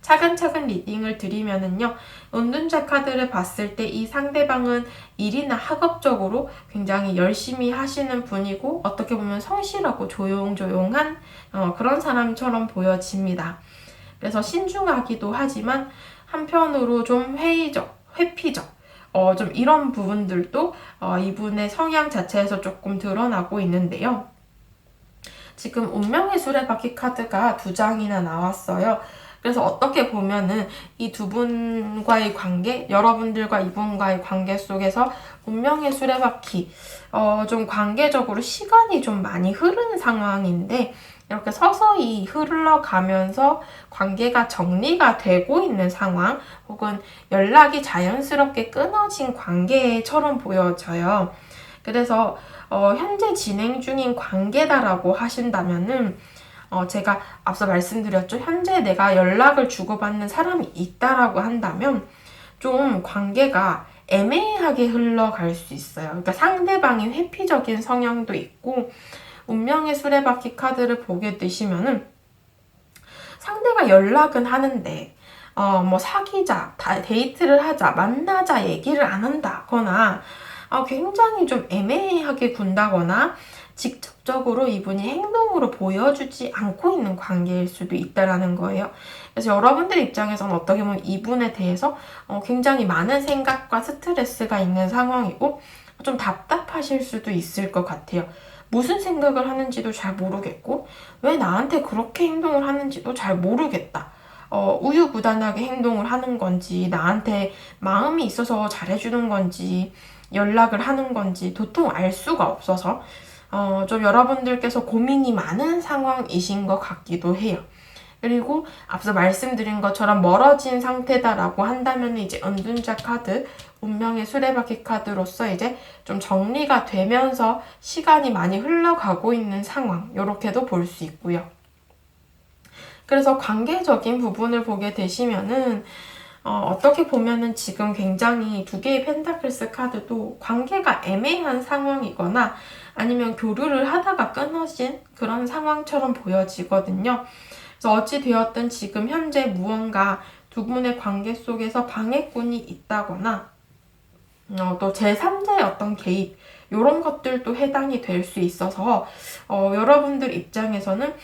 차근차근 리딩을 드리면은요, 은둔자 카드를 봤을 때 이 상대방은 일이나 학업적으로 굉장히 열심히 하시는 분이고, 어떻게 보면 성실하고 조용조용한 그런 사람처럼 보여집니다. 그래서 신중하기도 하지만 한편으로 좀 회피적, 좀 이런 부분들도 이분의 성향 자체에서 조금 드러나고 있는데요. 지금 운명의 수레바퀴 카드가 2장이나 나왔어요. 그래서 어떻게 보면은 이 두 분과의 관계, 여러분들과 이분과의 관계 속에서 운명의 수레바퀴, 좀 관계적으로 시간이 좀 많이 흐르는 상황인데, 이렇게 서서히 흘러가면서 관계가 정리가 되고 있는 상황, 혹은 연락이 자연스럽게 끊어진 관계처럼 보여져요. 그래서 현재 진행 중인 관계다라고 하신다면은, 제가 앞서 말씀드렸죠. 현재 내가 연락을 주고받는 사람이 있다라고 한다면 좀 관계가 애매하게 흘러갈 수 있어요. 그러니까 상대방이 회피적인 성향도 있고, 운명의 수레바퀴 카드를 보게 되시면은 상대가 연락은 하는데 뭐 사귀자, 데이트를 하자, 만나자 얘기를 안 한다거나 굉장히 좀 애매하게 군다거나 직접적으로 이분이 행동으로 보여주지 않고 있는 관계일 수도 있다라는 거예요. 그래서 여러분들 입장에서는 어떻게 보면 이분에 대해서 굉장히 많은 생각과 스트레스가 있는 상황이고, 좀 답답하실 수도 있을 것 같아요. 무슨 생각을 하는지도 잘 모르겠고, 왜 나한테 그렇게 행동을 하는지도 잘 모르겠다. 우유부단하게 행동을 하는 건지, 나한테 마음이 있어서 잘해주는 건지, 연락을 하는 건지 도통 알 수가 없어서 좀 여러분들께서 고민이 많은 상황이신 것 같기도 해요. 그리고 앞서 말씀드린 것처럼 멀어진 상태다라고 한다면 이제 은둔자 카드, 운명의 수레바퀴 카드로서 이제 좀 정리가 되면서 시간이 많이 흘러가고 있는 상황, 이렇게도 볼 수 있고요. 그래서 관계적인 부분을 보게 되시면은 어떻게 보면은 지금 굉장히 2개의 펜타클스 카드도 관계가 애매한 상황이거나 아니면 교류를 하다가 끊어진 그런 상황처럼 보여지거든요. 그래서 어찌되었든 지금 현재 무언가 두 분의 관계 속에서 방해꾼이 있다거나 또 제3자의 어떤 개입, 이런 것들도 해당이 될 수 있어서 여러분들 입장에서는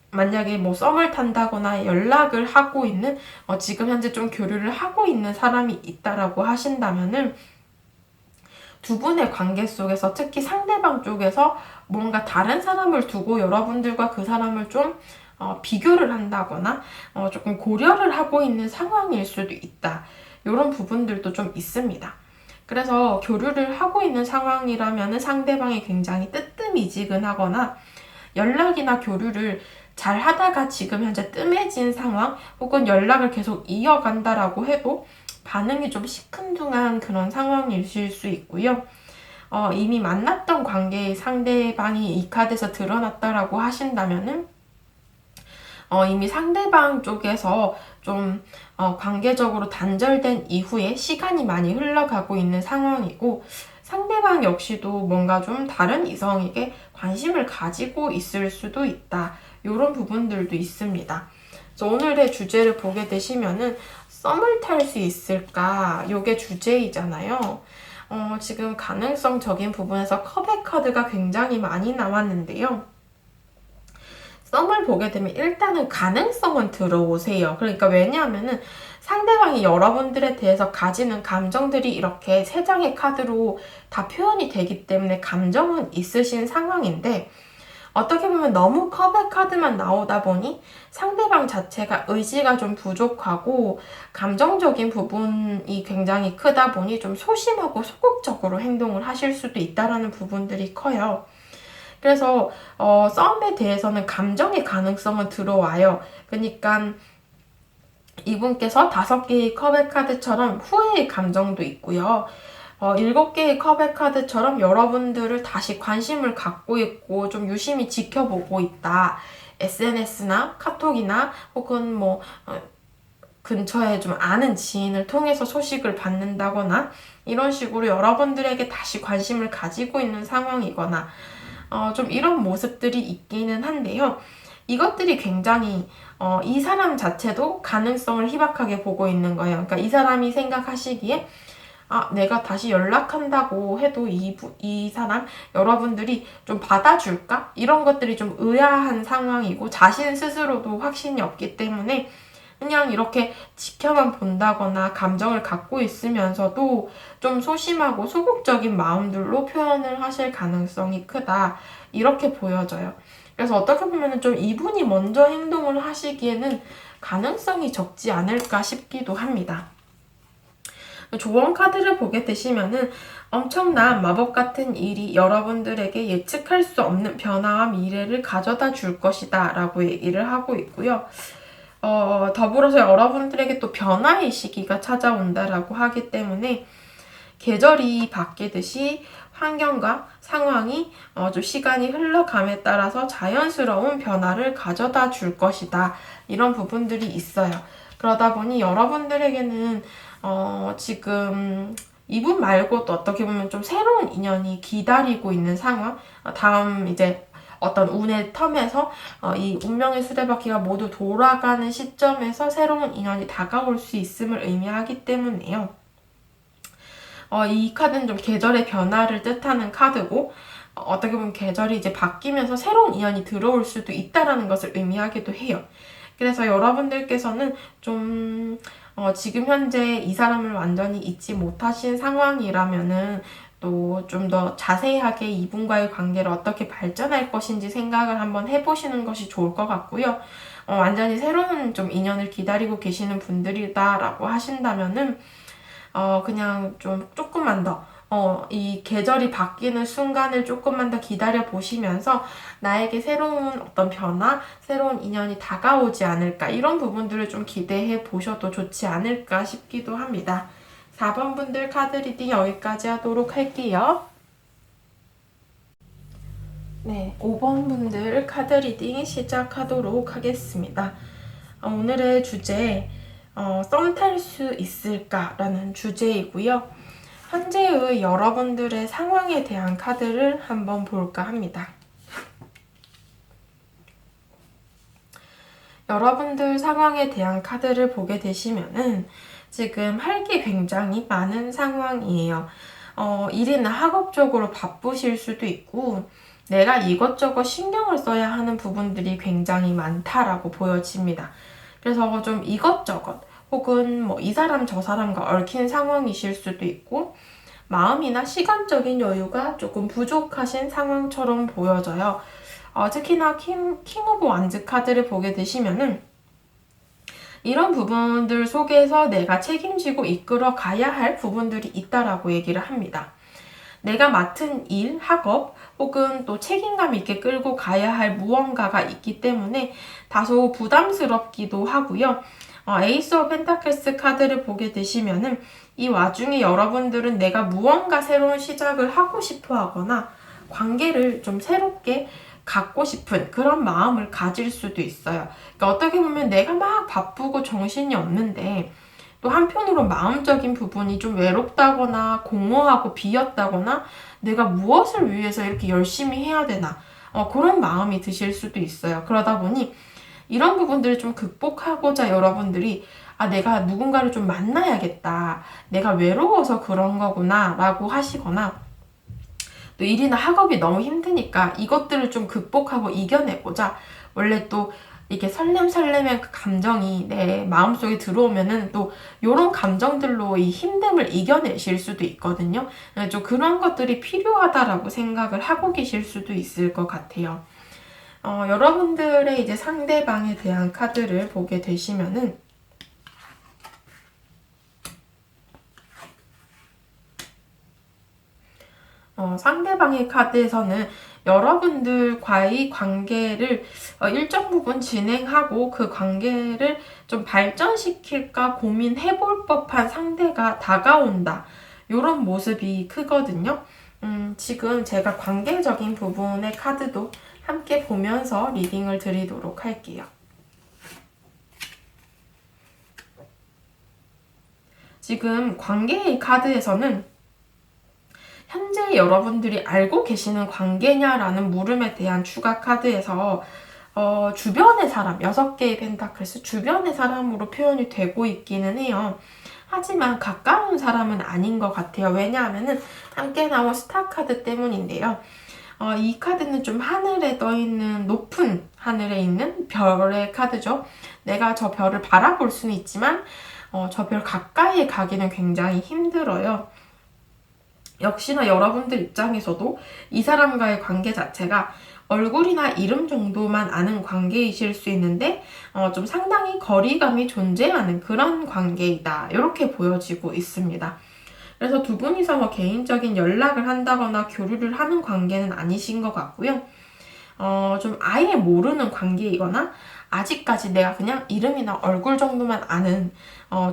만약에 뭐 썸을 탄다거나 연락을 하고 있는 지금 현재 좀 교류를 하고 있는 사람이 있다라고 하신다면은 두 분의 관계 속에서 특히 상대방 쪽에서 뭔가 다른 사람을 두고 여러분들과 그 사람을 좀 비교를 한다거나 조금 고려를 하고 있는 상황일 수도 있다. 이런 부분들도 좀 있습니다. 그래서 교류를 하고 있는 상황이라면 상대방이 굉장히 뜨뜻미지근하거나 연락이나 교류를 잘 하다가 지금 현재 뜸해진 상황, 혹은 연락을 계속 이어간다라고 해도 반응이 좀 시큰둥한 그런 상황이실 수 있고요. 이미 만났던 관계의 상대방이 이 카드에서 드러났다라고 하신다면은 이미 상대방 쪽에서 좀 관계적으로 단절된 이후에 시간이 많이 흘러가고 있는 상황이고, 상대방 역시도 뭔가 좀 다른 이성에게 관심을 가지고 있을 수도 있다. 이런 부분들도 있습니다. 그래서 오늘의 주제를 보게 되시면은 썸을 탈 수 있을까? 이게 주제이잖아요. 지금 가능성적인 부분에서 컵의 카드가 굉장히 많이 나왔는데요. 썸을 보게 되면 일단은 가능성은 들어오세요. 그러니까 왜냐하면은 상대방이 여러분들에 대해서 가지는 감정들이 이렇게 세 장의 카드로 다 표현이 되기 때문에 감정은 있으신 상황인데, 어떻게 보면 너무 컵의 카드만 나오다 보니 상대방 자체가 의지가 좀 부족하고 감정적인 부분이 굉장히 크다 보니 좀 소심하고 소극적으로 행동을 하실 수도 있다라는 부분들이 커요. 그래서 싸움에 대해서는 감정의 가능성은 들어와요. 그러니까 이분께서 5개의 컵의 카드처럼 후회의 감정도 있고요. 7개의 컵의 카드처럼 여러분들을 다시 관심을 갖고 있고 좀 유심히 지켜보고 있다. SNS나 카톡이나 혹은 뭐 근처에 좀 아는 지인을 통해서 소식을 받는다거나 이런 식으로 여러분들에게 다시 관심을 가지고 있는 상황이거나 좀 이런 모습들이 있기는 한데요. 이것들이 굉장히 이 사람 자체도 가능성을 희박하게 보고 있는 거예요. 그러니까 이 사람이 생각하시기에 내가 다시 연락한다고 해도 이 사람, 여러분들이 좀 받아줄까? 이런 것들이 좀 의아한 상황이고 자신 스스로도 확신이 없기 때문에 그냥 이렇게 지켜만 본다거나 감정을 갖고 있으면서도 좀 소심하고 소극적인 마음들로 표현을 하실 가능성이 크다. 이렇게 보여져요. 그래서 어떻게 보면 좀 이분이 먼저 행동을 하시기에는 가능성이 적지 않을까 싶기도 합니다. 조언 카드를 보게 되시면은 엄청난 마법 같은 일이 여러분들에게 예측할 수 없는 변화와 미래를 가져다 줄 것이다 라고 얘기를 하고 있고요. 더불어서 여러분들에게 또 변화의 시기가 찾아온다라고 하기 때문에 계절이 바뀌듯이 환경과 상황이 좀 시간이 흘러감에 따라서 자연스러운 변화를 가져다 줄 것이다. 이런 부분들이 있어요. 그러다 보니 여러분들에게는 지금 이분 말고도 어떻게 보면 좀 새로운 인연이 기다리고 있는 상황, 다음 이제 어떤 운의 텀에서 이 운명의 수레바퀴가 모두 돌아가는 시점에서 새로운 인연이 다가올 수 있음을 의미하기 때문에요. 이 카드는 좀 계절의 변화를 뜻하는 카드고, 어떻게 보면 계절이 이제 바뀌면서 새로운 인연이 들어올 수도 있다라는 것을 의미하기도 해요. 그래서 여러분들께서는 좀 지금 현재 이 사람을 완전히 잊지 못하신 상황이라면은 또 좀 더 자세하게 이분과의 관계를 어떻게 발전할 것인지 생각을 한번 해보시는 것이 좋을 것 같고요. 완전히 새로운 좀 인연을 기다리고 계시는 분들이다라고 하신다면은 그냥 좀 조금만 더 이 계절이 바뀌는 순간을 조금만 더 기다려 보시면서 나에게 새로운 어떤 변화, 새로운 인연이 다가오지 않을까 이런 부분들을 좀 기대해 보셔도 좋지 않을까 싶기도 합니다. 4번 분들 카드 리딩 여기까지 하도록 할게요. 네, 5번 분들 카드 리딩 시작하도록 하겠습니다. 오늘의 주제 썸 탈 수 있을까라는 주제이고요. 현재의 여러분들의 상황에 대한 카드를 한번 볼까 합니다. 여러분들 상황에 대한 카드를 보게 되시면은 지금 할 게 굉장히 많은 상황이에요. 일이나 학업적으로 바쁘실 수도 있고 내가 이것저것 신경을 써야 하는 부분들이 굉장히 많다라고 보여집니다. 그래서 좀 이것저것 혹은 뭐 이 사람 저 사람과 얽힌 상황이실 수도 있고 마음이나 시간적인 여유가 조금 부족하신 상황처럼 보여져요. 특히나 킹 오브 완즈 카드를 보게 되시면은 이런 부분들 속에서 내가 책임지고 이끌어 가야 할 부분들이 있다라고 얘기를 합니다. 내가 맡은 일, 학업 혹은 또 책임감 있게 끌고 가야 할 무언가가 있기 때문에 다소 부담스럽기도 하고요. 에이스 오브 펜타클스 카드를 보게 되시면은 이 와중에 여러분들은 내가 무언가 새로운 시작을 하고 싶어 하거나 관계를 좀 새롭게 갖고 싶은 그런 마음을 가질 수도 있어요. 그러니까 어떻게 보면 내가 막 바쁘고 정신이 없는데 또 한편으로 마음적인 부분이 좀 외롭다거나 공허하고 비었다거나 내가 무엇을 위해서 이렇게 열심히 해야 되나 그런 마음이 드실 수도 있어요. 그러다 보니 이런 부분들을 좀 극복하고자 여러분들이 내가 누군가를 좀 만나야겠다. 내가 외로워서 그런 거구나 라고 하시거나 또 일이나 학업이 너무 힘드니까 이것들을 좀 극복하고 이겨내보자. 원래 또 이게 설렘설렘의 그 감정이 내 마음속에 들어오면은 또 요런 감정들로 이 힘듦을 이겨내실 수도 있거든요. 좀 그런 것들이 필요하다라고 생각을 하고 계실 수도 있을 것 같아요. 여러분들의 이제 상대방에 대한 카드를 보게 되시면은 상대방의 카드에서는 여러분들과의 관계를 일정 부분 진행하고 그 관계를 좀 발전시킬까 고민해 볼 법한 상대가 다가온다. 이런 모습이 크거든요. 지금 제가 관계적인 부분의 카드도 함께 보면서 리딩을 드리도록 할게요. 지금 관계의 카드에서는 현재 여러분들이 알고 계시는 관계냐라는 물음에 대한 추가 카드에서 주변의 사람, 6개의 펜타클스 주변의 사람으로 표현이 되고 있기는 해요. 하지만 가까운 사람은 아닌 것 같아요. 왜냐하면은 함께 나온 스타 카드 때문인데요. 이 카드는 좀 하늘에 떠있는 높은 하늘에 있는 별의 카드죠. 내가 저 별을 바라볼 수는 있지만 저 별 가까이에 가기는 굉장히 힘들어요. 역시나 여러분들 입장에서도 이 사람과의 관계 자체가 얼굴이나 이름 정도만 아는 관계이실 수 있는데 좀 상당히 거리감이 존재하는 그런 관계이다. 이렇게 보여지고 있습니다. 그래서 두 분이서 뭐 개인적인 연락을 한다거나 교류를 하는 관계는 아니신 것 같고요. 좀 아예 모르는 관계이거나 아직까지 내가 그냥 이름이나 얼굴 정도만 아는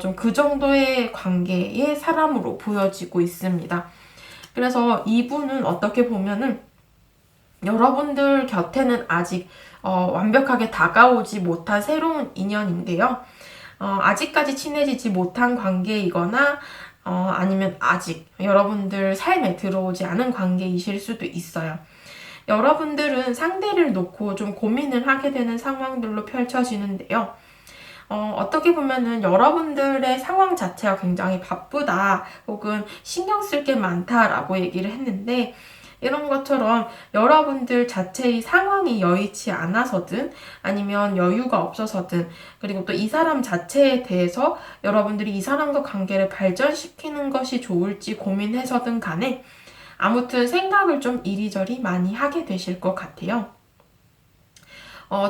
좀 그 정도의 관계의 사람으로 보여지고 있습니다. 그래서 이분은 어떻게 보면은 여러분들 곁에는 아직 완벽하게 다가오지 못한 새로운 인연인데요. 아직까지 친해지지 못한 관계이거나 아니면 아직 여러분들 삶에 들어오지 않은 관계이실 수도 있어요. 여러분들은 상대를 놓고 좀 고민을 하게 되는 상황들로 펼쳐지는데요. 어떻게 보면은 여러분들의 상황 자체가 굉장히 바쁘다 혹은 신경 쓸 게 많다라고 얘기를 했는데 이런 것처럼 여러분들 자체의 상황이 여의치 않아서든 아니면 여유가 없어서든 그리고 또 이 사람 자체에 대해서 여러분들이 이 사람과 관계를 발전시키는 것이 좋을지 고민해서든 간에 아무튼 생각을 좀 이리저리 많이 하게 되실 것 같아요.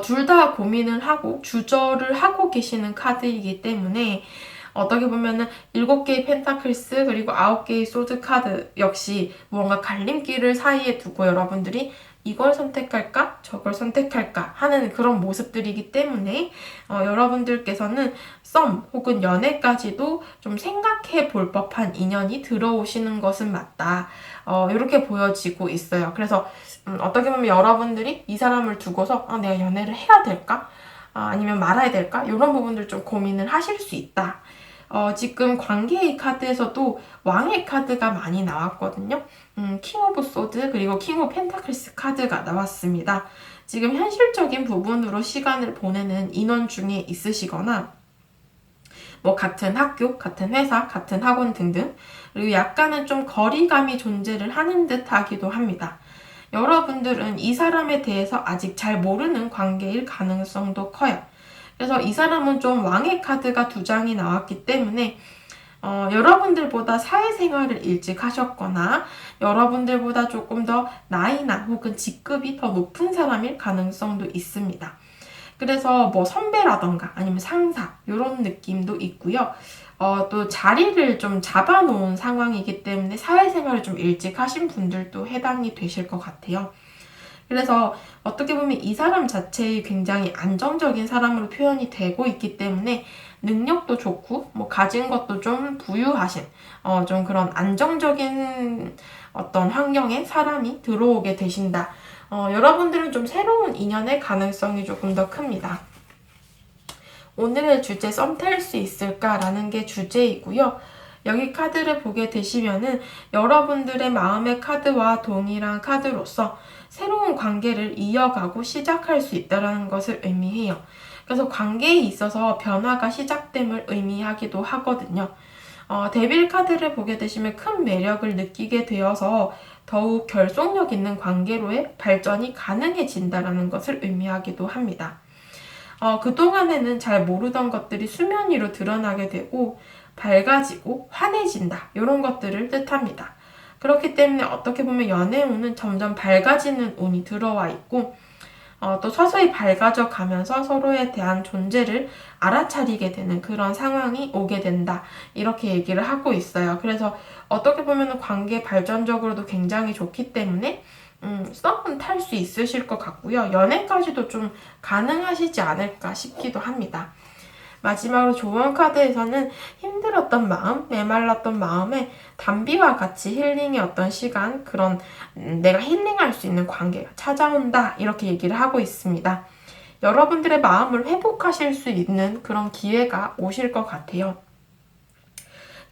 둘 다 고민을 하고 주저를 하고 계시는 카드이기 때문에 어떻게 보면은 7개의 펜타클스 그리고 9개의 소드 카드 역시 무언가 갈림길을 사이에 두고 여러분들이 이걸 선택할까 저걸 선택할까 하는 그런 모습들이기 때문에 여러분들께서는 썸 혹은 연애까지도 좀 생각해 볼 법한 인연이 들어오시는 것은 맞다. 이렇게 보여지고 있어요. 그래서 어떻게 보면 여러분들이 이 사람을 두고서 내가 연애를 해야 될까? 아니면 말아야 될까? 이런 부분들 좀 고민을 하실 수 있다. 지금 관계의 카드에서도 왕의 카드가 많이 나왔거든요. 킹 오브 소드 그리고 킹 오브 펜타클스 카드가 나왔습니다. 지금 현실적인 부분으로 시간을 보내는 인원 중에 있으시거나 뭐 같은 학교, 같은 회사, 같은 학원 등등 그리고 약간은 좀 거리감이 존재를 하는 듯 하기도 합니다. 여러분들은 이 사람에 대해서 아직 잘 모르는 관계일 가능성도 커요. 그래서 이 사람은 좀 왕의 카드가 2장이 나왔기 때문에 여러분들보다 사회생활을 일찍 하셨거나 여러분들보다 조금 더 나이나 혹은 직급이 더 높은 사람일 가능성도 있습니다. 그래서 뭐 선배라던가 아니면 상사 이런 느낌도 있고요. 또 자리를 좀 잡아놓은 상황이기 때문에 사회생활을 좀 일찍 하신 분들도 해당이 되실 것 같아요. 그래서 어떻게 보면 이 사람 자체의 굉장히 안정적인 사람으로 표현이 되고 있기 때문에 능력도 좋고 뭐 가진 것도 좀 부유하신 좀 그런 안정적인 어떤 환경에 사람이 들어오게 되신다. 여러분들은 좀 새로운 인연의 가능성이 조금 더 큽니다. 오늘의 주제 썸 탈 수 있을까라는 게 주제이고요. 여기 카드를 보게 되시면은 여러분들의 마음의 카드와 동일한 카드로서 새로운 관계를 이어가고 시작할 수 있다는 것을 의미해요. 그래서 관계에 있어서 변화가 시작됨을 의미하기도 하거든요. 데빌 카드를 보게 되시면 큰 매력을 느끼게 되어서 더욱 결속력 있는 관계로의 발전이 가능해진다라는 것을 의미하기도 합니다. 그동안에는 잘 모르던 것들이 수면 위로 드러나게 되고 밝아지고 환해진다 이런 것들을 뜻합니다. 그렇기 때문에 어떻게 보면 연애운은 점점 밝아지는 운이 들어와 있고 또 서서히 밝아져 가면서 서로에 대한 존재를 알아차리게 되는 그런 상황이 오게 된다. 이렇게 얘기를 하고 있어요. 그래서 어떻게 보면 관계 발전적으로도 굉장히 좋기 때문에 썸은 탈 수 있으실 것 같고요. 연애까지도 좀 가능하시지 않을까 싶기도 합니다. 마지막으로 조언 카드에서는 힘들었던 마음, 메말랐던 마음에 담비와 같이 힐링의 어떤 시간, 그런 내가 힐링할 수 있는 관계가 찾아온다 이렇게 얘기를 하고 있습니다. 여러분들의 마음을 회복하실 수 있는 그런 기회가 오실 것 같아요.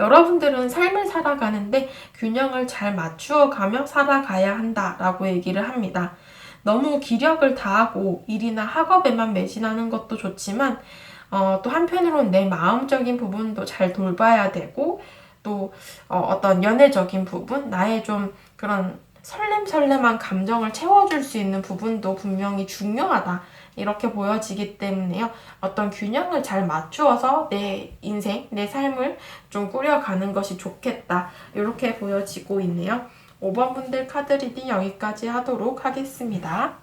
여러분들은 삶을 살아가는데 균형을 잘 맞추어 가며 살아가야 한다라고 얘기를 합니다. 너무 기력을 다하고 일이나 학업에만 매진하는 것도 좋지만 또 한편으로는 내 마음적인 부분도 잘 돌봐야 되고 또 어떤 연애적인 부분, 나의 좀 그런 설렘설렘한 감정을 채워줄 수 있는 부분도 분명히 중요하다. 이렇게 보여지기 때문에요. 어떤 균형을 잘 맞추어서 내 인생, 내 삶을 좀 꾸려가는 것이 좋겠다. 이렇게 보여지고 있네요. 5번 분들 카드 리딩 여기까지 하도록 하겠습니다.